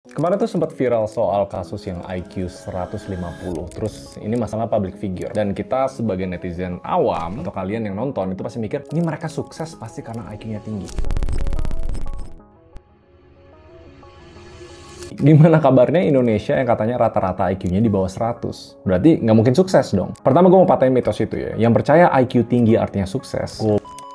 Kemarin tuh sempat viral soal kasus yang IQ 150. Terus ini masalah public figure. Dan kita sebagai netizen awam, atau kalian yang nonton, itu pasti mikir, ini mereka sukses pasti karena IQ-nya tinggi. Gimana kabarnya Indonesia yang katanya rata-rata IQ-nya di bawah 100? Berarti nggak mungkin sukses dong. Pertama gue mau patahin mitos itu ya. Yang percaya IQ tinggi artinya sukses.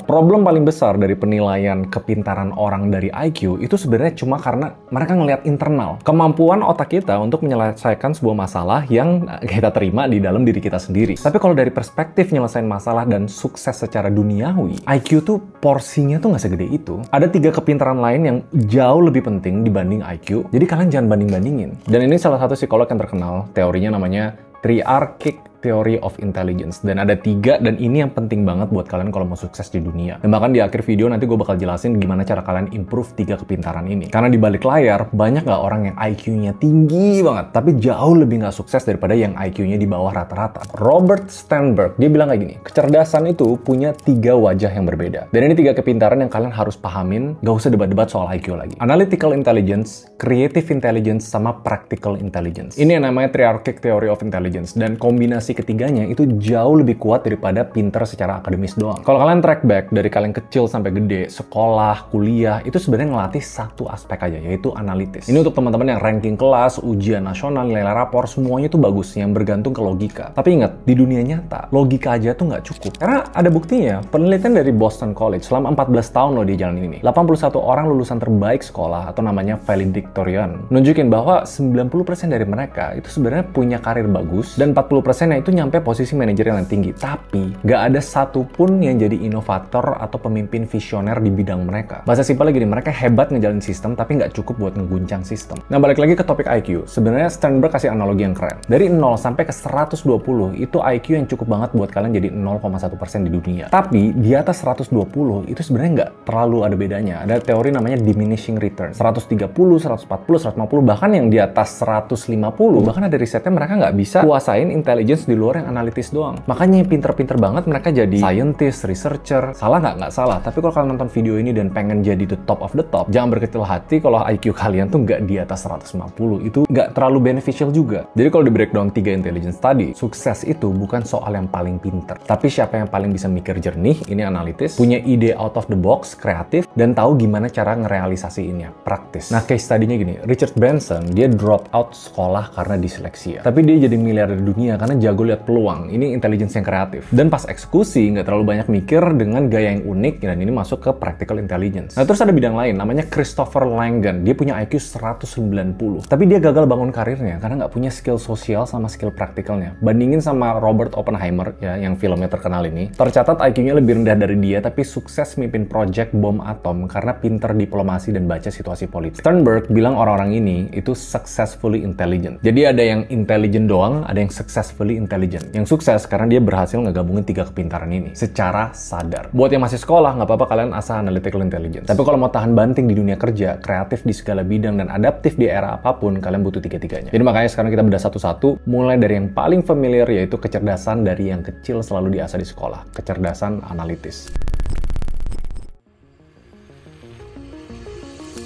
Problem paling besar dari penilaian kepintaran orang dari IQ itu sebenarnya cuma karena mereka ngelihat internal. Kemampuan otak kita untuk menyelesaikan sebuah masalah yang kita terima di dalam diri kita sendiri. Tapi kalau dari perspektif nyelesain masalah dan sukses secara duniawi, IQ tuh porsinya tuh nggak segede itu. Ada 3 kepintaran lain yang jauh lebih penting dibanding IQ. Jadi kalian jangan banding-bandingin. Dan ini salah satu psikolog yang terkenal, teorinya namanya Triarchic Theory of Intelligence. Dan ada 3, dan ini yang penting banget buat kalian kalau mau sukses di dunia. Dan bahkan di akhir video nanti gue bakal jelasin gimana cara kalian improve 3 kepintaran ini. Karena di balik layar, banyak nggak orang yang IQ-nya tinggi banget, tapi jauh lebih nggak sukses daripada yang IQ-nya di bawah rata-rata. Robert Sternberg, dia bilang kayak gini, kecerdasan itu punya 3 wajah yang berbeda. Dan ini 3 kepintaran yang kalian harus pahamin, nggak usah debat-debat soal IQ lagi. Analytical Intelligence, Creative Intelligence, sama Practical Intelligence. Ini yang namanya Triarchic Theory of Intelligence. Dan kombinasi ketiganya itu jauh lebih kuat daripada pinter secara akademis doang. Kalau kalian track back dari kalian kecil sampai gede, sekolah, kuliah, itu sebenarnya ngelatih satu aspek aja, yaitu analitis. Ini untuk teman-teman yang ranking kelas, ujian nasional, nilai rapor, semuanya itu bagus, yang bergantung ke logika. Tapi ingat, di dunia nyata, logika aja tuh nggak cukup. Karena ada buktinya, penelitian dari Boston College, selama 14 tahun loh di jalan ini, 81 orang lulusan terbaik sekolah, atau namanya valedictorian, nunjukin bahwa 90% dari mereka itu sebenarnya punya karir bagus, dan 40% itu nyampe posisi manajerial yang tinggi, tapi nggak ada satupun yang jadi inovator atau pemimpin visioner di bidang mereka. Bahasa simpelnya gini, mereka hebat ngejalanin sistem, tapi nggak cukup buat ngeguncang sistem. Nah, balik lagi ke topik IQ. Sebenarnya Sternberg kasih analogi yang keren. Dari 0 sampai ke 120, itu IQ yang cukup banget buat kalian jadi 0,1% di dunia. Tapi, di atas 120, itu sebenarnya nggak terlalu ada bedanya. Ada teori namanya diminishing return. 130, 140, 150, bahkan yang di atas 150, bahkan ada risetnya mereka nggak bisa kuasain intelligence di luar yang analitis doang. Makanya pinter-pinter banget mereka jadi scientist, researcher. Salah nggak? Nggak salah. Tapi kalau kalian nonton video ini dan pengen jadi the top of the top, jangan berkecil hati kalau IQ kalian tuh nggak di atas 150. Itu nggak terlalu beneficial juga. Jadi kalau di breakdown 3 intelligence tadi, sukses itu bukan soal yang paling pinter. Tapi siapa yang paling bisa mikir jernih, ini analitis, punya ide out of the box, kreatif, dan tahu gimana cara ngerealisasiinnya, praktis. Nah, case tadinya gini, Richard Branson, dia drop out sekolah karena disleksia. Tapi dia jadi miliarder dunia karena jago lihat peluang. Ini intelligence yang kreatif. Dan pas eksekusi, nggak terlalu banyak mikir dengan gaya yang unik, dan ini masuk ke practical intelligence. Nah, terus ada bidang lain, namanya Christopher Langan. Dia punya IQ 190. Tapi dia gagal bangun karirnya karena nggak punya skill sosial sama skill praktikalnya. Bandingin sama Robert Oppenheimer, ya, yang filmnya terkenal ini. Tercatat IQ-nya lebih rendah dari dia, tapi sukses mimpin project bom atom karena pinter diplomasi dan baca situasi politik. Sternberg bilang orang-orang ini itu successfully intelligent. Jadi ada yang intelligent doang, ada yang successfully intelligent. Yang sukses karena dia berhasil ngegabungin 3 kepintaran ini secara sadar. Buat yang masih sekolah, nggak apa-apa kalian asal analytical intelligence. Tapi kalau mau tahan banting di dunia kerja, kreatif di segala bidang, dan adaptif di era apapun, kalian butuh 3-tiganya. Jadi makanya sekarang kita bedah satu-satu, mulai dari yang paling familiar, yaitu kecerdasan dari yang kecil selalu diasah di sekolah. Kecerdasan analitis.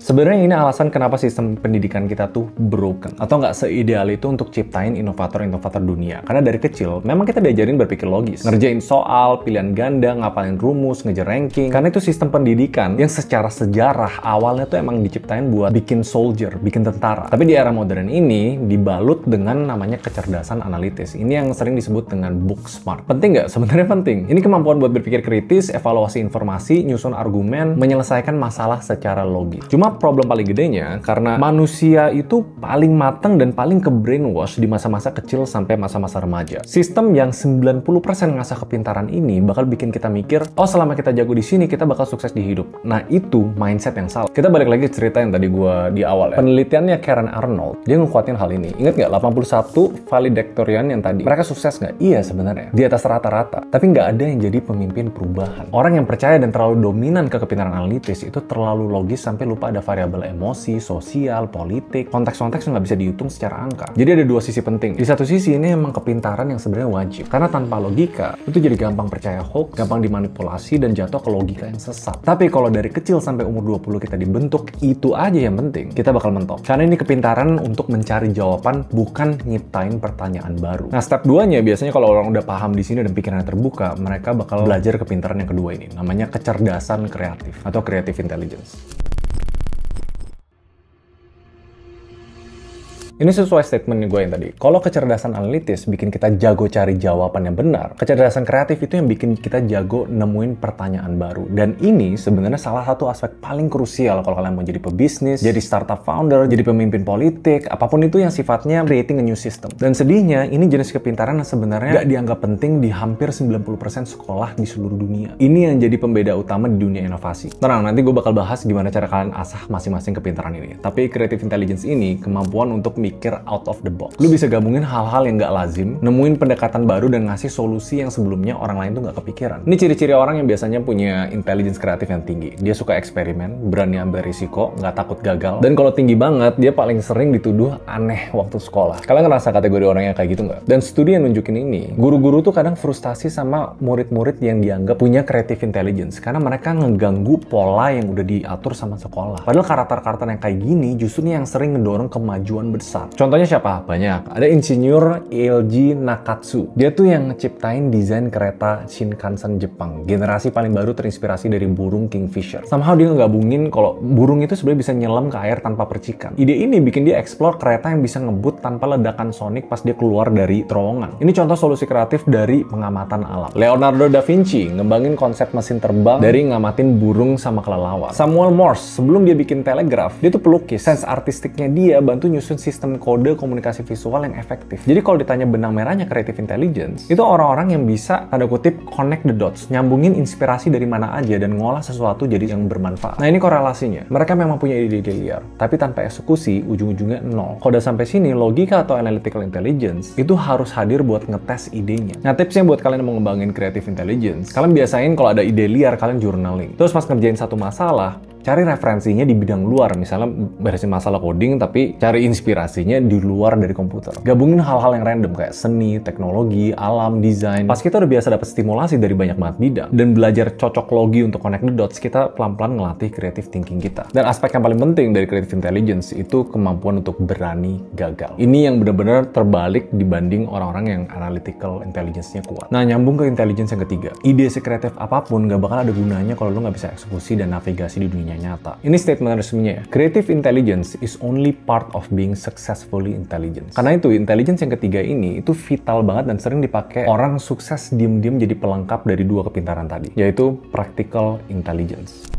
Sebenarnya ini alasan kenapa sistem pendidikan kita tuh broken, atau nggak seideal itu untuk ciptain inovator-inovator dunia. Karena dari kecil, memang kita diajarin berpikir logis, ngerjain soal, pilihan ganda, ngapalin rumus, ngejar ranking. Karena itu sistem pendidikan yang secara sejarah awalnya tuh emang diciptain buat bikin soldier, bikin tentara. Tapi di era modern ini, dibalut dengan namanya kecerdasan analitis. Ini yang sering disebut dengan book smart. Penting nggak? Sebenarnya penting. Ini kemampuan buat berpikir kritis, evaluasi informasi, nyusun argumen, menyelesaikan masalah secara logis. Cuma problem paling gedenya karena manusia itu paling mateng dan paling ke brainwash di masa-masa kecil sampai masa-masa remaja. Sistem yang 90% ngasah kepintaran ini bakal bikin kita mikir, oh selama kita jago di sini kita bakal sukses di hidup. Nah, itu mindset yang salah. Kita balik lagi cerita yang tadi gua di awal ya. Penelitiannya Karen Arnold, dia ngekuatin hal ini. Ingat nggak 81 valedictorian yang tadi? Mereka sukses nggak? Iya sebenarnya. Di atas rata-rata. Tapi nggak ada yang jadi pemimpin perubahan. Orang yang percaya dan terlalu dominan ke kepintaran analitis itu terlalu logis sampai lupa ada variabel emosi, sosial, politik, konteks-konteks yang nggak bisa dihitung secara angka. Jadi ada dua sisi penting. Di satu sisi ini emang kepintaran yang sebenarnya wajib. Karena tanpa logika, itu jadi gampang percaya hoax, gampang dimanipulasi, dan jatuh ke logika yang sesat. Tapi kalau dari kecil sampai umur 20 kita dibentuk, itu aja yang penting, kita bakal mentok. Karena ini kepintaran untuk mencari jawaban, bukan nyiptain pertanyaan baru. Nah, step 2-nya biasanya kalau orang udah paham di sini dan pikirannya terbuka, mereka bakal belajar kepintaran yang kedua ini. Namanya kecerdasan kreatif atau creative intelligence. Ini sesuai statement gue yang tadi. Kalau kecerdasan analitis bikin kita jago cari jawaban yang benar, kecerdasan kreatif itu yang bikin kita jago nemuin pertanyaan baru. Dan ini sebenarnya salah satu aspek paling krusial kalau kalian mau jadi pebisnis, jadi startup founder, jadi pemimpin politik, apapun itu yang sifatnya creating a new system. Dan sedihnya, ini jenis kepintaran yang sebenarnya gak dianggap penting di hampir 90% sekolah di seluruh dunia. Ini yang jadi pembeda utama di dunia inovasi. Tenang, nanti gue bakal bahas gimana cara kalian asah masing-masing kepintaran ini. Tapi creative intelligence ini kemampuan untuk mikir out of the box. Lu bisa gabungin hal-hal yang gak lazim, nemuin pendekatan baru dan ngasih solusi yang sebelumnya orang lain tuh gak kepikiran. Ini ciri-ciri orang yang biasanya punya intelligence kreatif yang tinggi. Dia suka eksperimen, berani ambil risiko, gak takut gagal. Dan kalau tinggi banget, dia paling sering dituduh aneh waktu sekolah. Kalian ngerasa kategori orang yang kayak gitu nggak? Dan studi yang nunjukin ini, guru-guru tuh kadang frustasi sama murid-murid yang dianggap punya creative intelligence karena mereka ngeganggu pola yang udah diatur sama sekolah. Padahal karakter-karakter yang kayak gini justru yang sering ngedorong kemajuan besar. Contohnya siapa? Banyak. Ada insinyur Eiji Nakatsu. Dia tuh yang ngeciptain desain kereta Shinkansen Jepang. Generasi paling baru terinspirasi dari burung Kingfisher. Somehow dia ngegabungin kalau burung itu sebenarnya bisa nyelam ke air tanpa percikan. Ide ini bikin dia explore kereta yang bisa ngebut tanpa ledakan sonik pas dia keluar dari terowongan. Ini contoh solusi kreatif dari pengamatan alam. Leonardo da Vinci ngembangin konsep mesin terbang dari ngamatin burung sama kelelawar. Samuel Morse sebelum dia bikin telegraf, dia tuh pelukis. Sense artistiknya dia bantu nyusun sistem kode komunikasi visual yang efektif. Jadi kalau ditanya benang merahnya creative intelligence, itu orang-orang yang bisa, tanda kutip, connect the dots, nyambungin inspirasi dari mana aja dan ngolah sesuatu jadi yang bermanfaat. Nah ini korelasinya. Mereka memang punya ide-ide liar, tapi tanpa eksekusi, ujung-ujungnya nol. Kalau udah sampai sini, logika atau analytical intelligence itu harus hadir buat ngetes idenya. Nah tipsnya buat kalian yang mau ngembangin creative intelligence, kalian biasain kalau ada ide liar, kalian journaling. Terus pas ngerjain satu masalah, cari referensinya di bidang luar, misalnya beresin masalah coding tapi cari inspirasinya di luar dari komputer. Gabungin hal-hal yang random kayak seni, teknologi, alam, desain. Pas kita udah biasa dapat stimulasi dari banyak banget bidang dan belajar cocok logi untuk connect the dots, kita pelan-pelan ngelatih creative thinking kita. Dan aspek yang paling penting dari creative intelligence itu kemampuan untuk berani gagal. Ini yang benar-benar terbalik dibanding orang-orang yang analytical intelligence-nya kuat. Nah nyambung ke intelligence yang ketiga. Ide sekreatif apapun gak bakal ada gunanya kalau lu gak bisa eksekusi dan navigasi di dunia nyata. Ini statement resminya ya. Creative intelligence is only part of being successfully intelligent. Karena itu, intelligence yang ketiga ini itu vital banget dan sering dipakai orang sukses diem-diem jadi pelengkap dari dua kepintaran tadi, yaitu practical intelligence.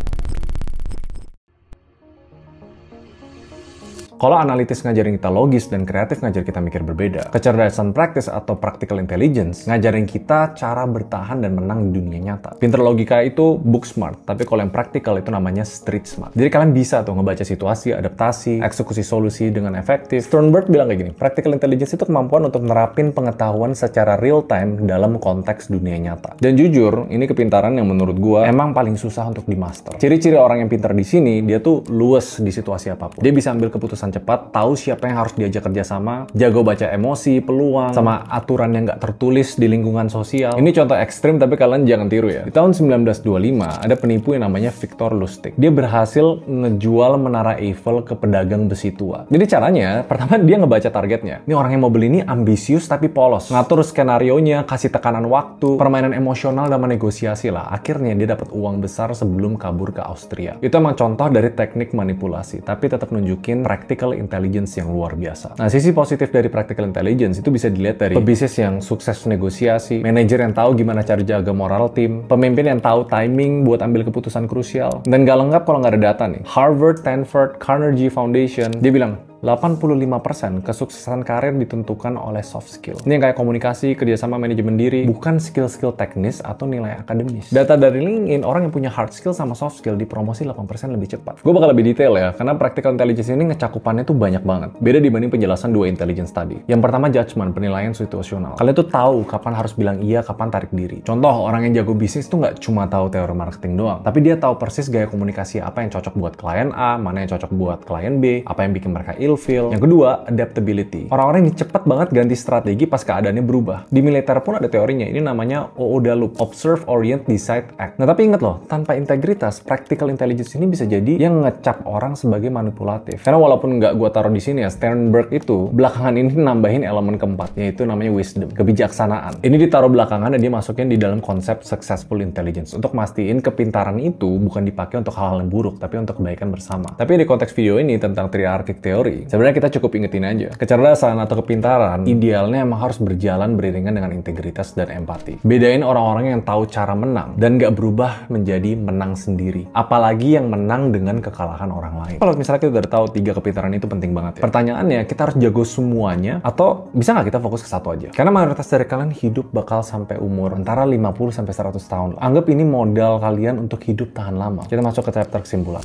Kalau analitis ngajarin kita logis dan kreatif ngajarin kita mikir berbeda, kecerdasan praktis atau practical intelligence ngajarin kita cara bertahan dan menang di dunia nyata. Pinter logika itu book smart, tapi kalau yang practical itu namanya street smart. Jadi kalian bisa tuh ngebaca situasi, adaptasi, eksekusi solusi dengan efektif. Sternberg bilang kayak gini, practical intelligence itu kemampuan untuk nerapin pengetahuan secara real time dalam konteks dunia nyata. Dan jujur, ini kepintaran yang menurut gua emang paling susah untuk dimaster. Ciri-ciri orang yang pintar di sini, dia tuh luwes di situasi apapun. Dia bisa ambil keputusan cepat, tahu siapa yang harus diajak kerjasama, jago baca emosi, peluang, sama aturan yang nggak tertulis di lingkungan sosial. Ini contoh ekstrim tapi kalian jangan tiru ya. Di tahun 1925 ada penipu yang namanya Victor Lustig. Dia berhasil ngejual menara Eiffel ke pedagang besi tua. Jadi caranya, pertama dia ngebaca targetnya. Ini orang yang mau beli ini ambisius tapi polos. Ngatur skenario-nya, kasih tekanan waktu, permainan emosional dan negosiasi lah. Akhirnya dia dapat uang besar sebelum kabur ke Austria. Itu emang contoh dari teknik manipulasi, tapi tetap nunjukin practical intelligence yang luar biasa. Nah, sisi positif dari practical intelligence itu bisa dilihat dari pebisnis yang sukses negosiasi, manajer yang tahu gimana cara jaga moral tim, pemimpin yang tahu timing buat ambil keputusan krusial, dan gak lengkap kalau nggak ada data nih. Harvard, Stanford, Carnegie Foundation, dia bilang, 85% kesuksesan karir ditentukan oleh soft skill. Ini yang kayak komunikasi, kerjasama, manajemen diri, bukan skill-skill teknis atau nilai akademis. Data dari LinkedIn, orang yang punya hard skill sama soft skill dipromosi 8% lebih cepat. Gue bakal lebih detail ya, karena practical intelligence ini ngecakupannya tuh banyak banget. Beda dibanding penjelasan dua intelligence tadi. Yang pertama judgment, penilaian situasional. Kalian tuh tahu kapan harus bilang iya, kapan tarik diri. Contoh, orang yang jago bisnis tuh nggak cuma tahu teori marketing doang, tapi dia tahu persis gaya komunikasi apa yang cocok buat klien A, mana yang cocok buat klien B, apa yang bikin mereka ilfeel. Yang kedua, adaptability. Orang-orang ini cepet banget ganti strategi pas keadaannya berubah. Di militer pun ada teorinya, ini namanya OODA Loop, Observe, Orient, Decide, Act. Nah tapi inget loh, tanpa integritas, practical intelligence ini bisa jadi yang ngecap orang sebagai manipulatif. Karena walaupun nggak gue taruh di sini ya, Sternberg itu belakangan ini nambahin elemen keempat, yaitu namanya wisdom, kebijaksanaan. Ini ditaruh belakangan dan dia masukin di dalam konsep successful intelligence untuk mastiin kepintaran itu bukan dipakai untuk hal-hal yang buruk, tapi untuk kebaikan bersama. Tapi di konteks video ini tentang triarkic teori, sebenarnya kita cukup ingetin aja, kecerdasan atau kepintaran idealnya emang harus berjalan beriringan dengan integritas dan empati. Bedain orang-orang yang tahu cara menang dan nggak berubah menjadi menang sendiri, apalagi yang menang dengan kekalahan orang lain. Kalau misalnya kita udah tahu 3 kepintaran itu penting banget ya, pertanyaannya kita harus jago semuanya atau bisa nggak kita fokus ke satu aja? Karena mayoritas dari kalian hidup bakal sampai umur antara 50-100 tahun. Anggap ini modal kalian untuk hidup tahan lama. Kita masuk ke chapter kesimpulan.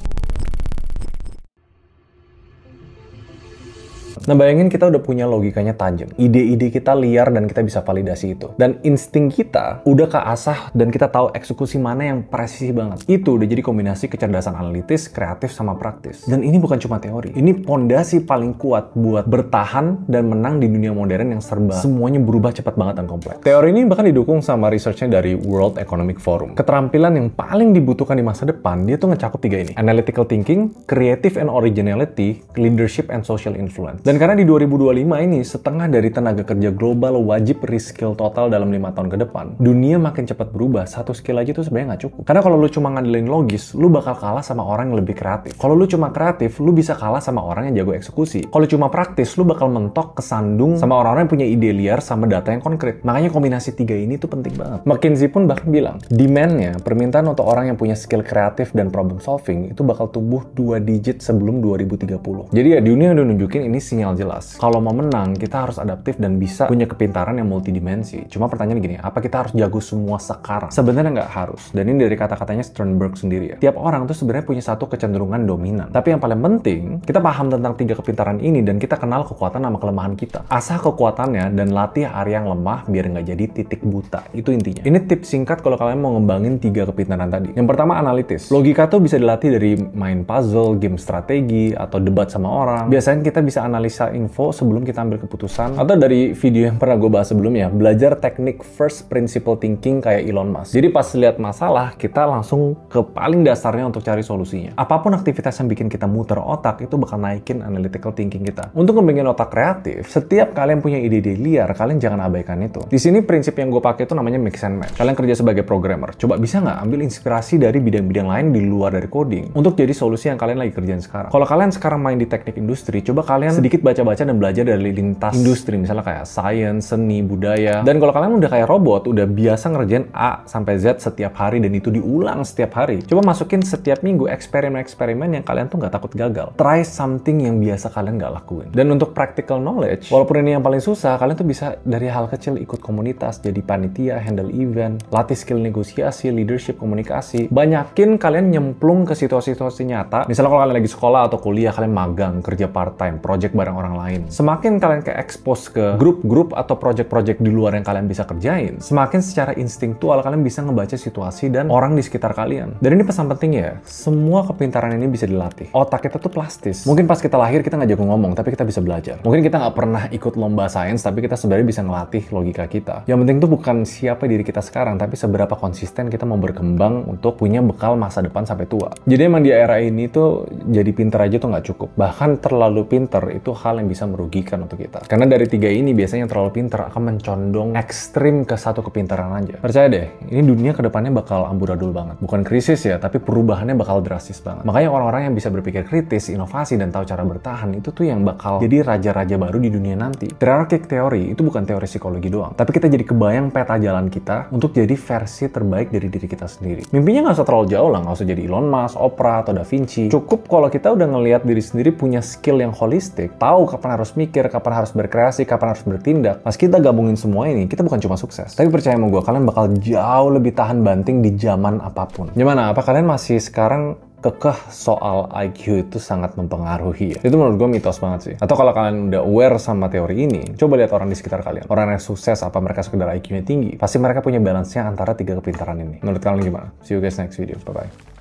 Nah bayangin kita udah punya logikanya tajam, ide-ide kita liar dan kita bisa validasi itu. Dan insting kita udah keasah dan kita tahu eksekusi mana yang presisi banget. Itu udah jadi kombinasi kecerdasan analitis, kreatif, sama praktis. Dan ini bukan cuma teori, ini pondasi paling kuat buat bertahan dan menang di dunia modern yang serba semuanya berubah cepat banget dan kompleks. Teori ini bahkan didukung sama researchnya dari World Economic Forum. Keterampilan yang paling dibutuhkan di masa depan, dia tuh ngecakup 3 ini. Analytical thinking, creative and originality, leadership and social influence. Dan karena di 2025 ini setengah dari tenaga kerja global wajib reskill total dalam 5 tahun ke depan, dunia makin cepat berubah, satu skill aja tuh sebenarnya nggak cukup. Karena kalau lu cuma ngandelin logis, lu bakal kalah sama orang yang lebih kreatif. Kalau lu cuma kreatif, lu bisa kalah sama orang yang jago eksekusi. Kalau cuma praktis, lu bakal mentok kesandung sama orang-orang yang punya ide liar sama data yang konkret. Makanya kombinasi 3 ini tuh penting banget. McKinsey pun bahkan bilang, demand-nya, permintaan untuk orang yang punya skill kreatif dan problem solving itu bakal tumbuh 2 digit sebelum 2030. Jadi ya dunia udah nunjukin ini sinyal jelas. Kalau mau menang, kita harus adaptif dan bisa punya kepintaran yang multidimensi. Cuma pertanyaan gini, apa kita harus jago semua sekarang? Sebenarnya nggak harus. Dan ini dari kata-katanya Sternberg sendiri ya. Tiap orang tuh sebenarnya punya satu kecenderungan dominan. Tapi yang paling penting, kita paham tentang 3 kepintaran ini dan kita kenal kekuatan sama kelemahan kita. Asah kekuatannya dan latih area yang lemah biar nggak jadi titik buta. Itu intinya. Ini tips singkat kalau kalian mau ngembangin 3 kepintaran tadi. Yang pertama, analitis. Logika tuh bisa dilatih dari main puzzle, game strategi, atau debat sama orang. Biasanya kita bisa analisa info sebelum kita ambil keputusan, atau dari video yang pernah gue bahas sebelumnya, belajar teknik first principle thinking kayak Elon Musk. Jadi pas lihat masalah, kita langsung ke paling dasarnya untuk cari solusinya. Apapun aktivitas yang bikin kita muter otak, itu bakal naikin analytical thinking kita. Untuk ngembangin otak kreatif, setiap kalian punya ide-ide liar, kalian jangan abaikan itu. Di sini prinsip yang gue pakai itu namanya mix and match. Kalian kerja sebagai programmer, coba bisa nggak ambil inspirasi dari bidang-bidang lain di luar dari coding untuk jadi solusi yang kalian lagi kerjain sekarang. Kalau kalian sekarang main di teknik industri, coba kalian sedikit baca-baca dan belajar dari lintas industri, misalnya kayak science, seni, budaya. Dan kalau kalian udah kayak robot, udah biasa ngerjain A sampai Z setiap hari dan itu diulang setiap hari, coba masukin setiap minggu eksperimen-eksperimen yang kalian tuh nggak takut gagal. Try something yang biasa kalian nggak lakuin. Dan untuk practical knowledge, walaupun ini yang paling susah, kalian tuh bisa dari hal kecil ikut komunitas, jadi panitia, handle event, latih skill negosiasi, leadership, komunikasi. Banyakin kalian nyemplung ke situasi-situasi nyata. Misalnya kalau kalian lagi sekolah atau kuliah, kalian magang, kerja part-time, project bareng orang lain. Semakin kalian ke-expose ke grup-grup atau project-project di luar yang kalian bisa kerjain, semakin secara instingtual kalian bisa ngebaca situasi dan orang di sekitar kalian. Dan ini pesan penting ya, semua kepintaran ini bisa dilatih. Otak kita tuh plastis. Mungkin pas kita lahir kita nggak jago ngomong, tapi kita bisa belajar. Mungkin kita nggak pernah ikut lomba sains, tapi kita sebenarnya bisa ngelatih logika kita. Yang penting tuh bukan siapa diri kita sekarang, tapi seberapa konsisten kita mau berkembang untuk punya bekal masa depan sampai tua. Jadi emang di era ini tuh jadi pinter aja tuh nggak cukup. Bahkan terlalu pinter itu hal yang bisa merugikan untuk kita. Karena dari 3 ini biasanya yang terlalu pinter akan mencondong ekstrim ke satu kepintaran aja. Percaya deh, ini dunia kedepannya bakal amburadul banget. Bukan krisis ya, tapi perubahannya bakal drastis banget. Makanya orang-orang yang bisa berpikir kritis, inovasi, dan tahu cara bertahan, itu tuh yang bakal jadi raja-raja baru di dunia nanti. Triarkic teori itu bukan teori psikologi doang, tapi kita jadi kebayang peta jalan kita untuk jadi versi terbaik dari diri kita sendiri. Mimpinya nggak usah terlalu jauh lah, nggak usah jadi Elon Musk, Oprah, atau Da Vinci. Cukup kalau kita udah ngelihat diri sendiri punya skill yang holistik, tahu kapan harus mikir, kapan harus berkreasi, kapan harus bertindak. Pas kita gabungin semua ini, kita bukan cuma sukses. Tapi percaya sama gue, kalian bakal jauh lebih tahan banting di zaman apapun. Gimana? Apa kalian masih sekarang kekeh soal IQ itu sangat mempengaruhi ya? Itu menurut gue mitos banget sih. Atau kalau kalian udah aware sama teori ini, coba lihat orang di sekitar kalian. Orang yang sukses, apa mereka sekedar IQ-nya tinggi? Pasti mereka punya balance-nya antara 3 kepintaran ini. Menurut kalian gimana? See you guys next video. Bye-bye.